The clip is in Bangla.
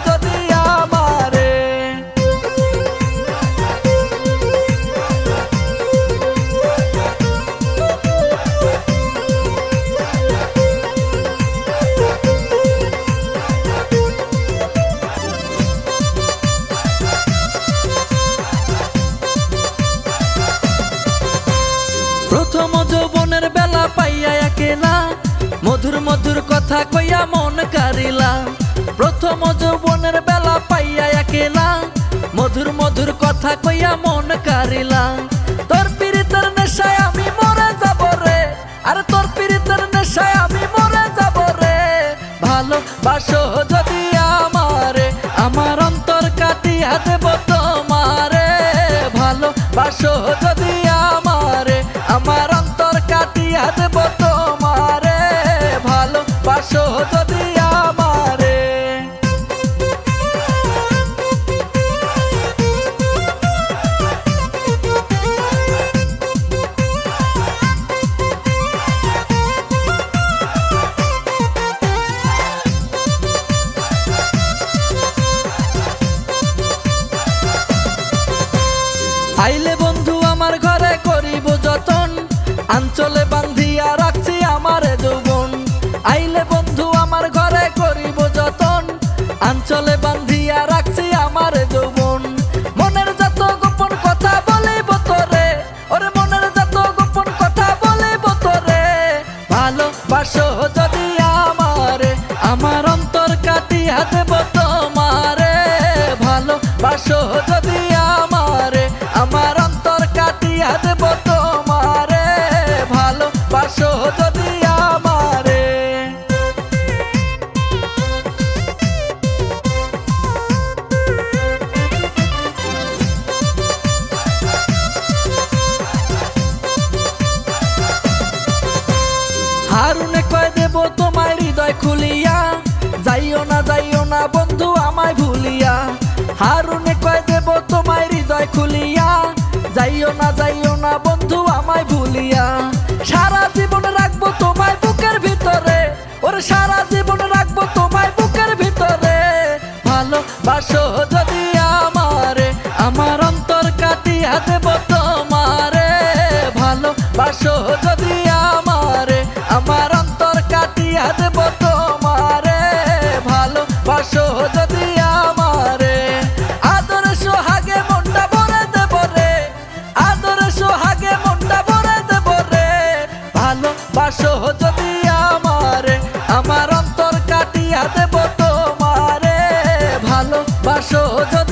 যদি আমারে। প্রথম যৌবনের বেলা পাইয়া একেলা মধুর মধুর কথা কইয়া মন কারিলা। প্রথম যৌবনের বেলা পাইয়া একেলা মধুর মধুর কথা কইয়া মন কারিলা। তোর পীড়িতের নেশায় আমি মরে যাব রে, আরে তোর পীড়িতের নেশায় আমি মরে যাব রে। ভালোবাসো যদি আমারে, আমার অন্তর কাটিয়া দেব তোমারে। ভালোবাসো যদি আমারে, আমার অন্তর কাটিয়া দেব তোমারে। ভালোবাসো যদি আমারে। আইলে বন্ধু আমার ঘরে করিব যতন, আঞ্চলে বান্ধিয়া রাখছি আমারে যৌবন। আইলে বন্ধু আমার ঘরে করিব যতন, আঞ্চলে বান্ধিয়া রাখছি আমারে যৌবন। মনের যত গোপন কথা বলিব তোরে, ওরে মনের যত গোপন কথা বলিব তোরে। ভালোবাসো যদি আমারে, আমার অন্তর কাটিয়া দেব তোমারে। ভালোবাসো যদি আমারে, আমার অন্তর কাটিয়া দেব তোমারে। ভালোবাসো যদি আমারে। হারুনে কয় দেব তোমায় হৃদয় খুলিয়া, যাইও না বন্ধু আমায় ভুলিয়া। হারুনে কয় দেব তোমায় হৃদয় খুলিয়া, যাইও না বন্ধু আমায় ভুলিয়া। সারা জীবন রাখবো তোমায় বুকের ভিতরে, ওরে সারা জীবন রাখবো তোমায় বুকের ভিতরে। ভালোবাসো যদি আমারে, আমার অন্তর কাটিয়া দেব তোমারে। ভালোবাসো যদি আমারে, আমার অন্তর কাটিয়া দেব তোমারে। ভালোবাসো যদি আমারে। আদরে সোহাগে মনটা ভরে দেব রে, আদরে সোহাগে মনটা ভরে দেব রে। ভালোবাসো যদি আমারে, আমার অন্তর কাটিয়া দেব তোমারে। ভালোবাসো যদি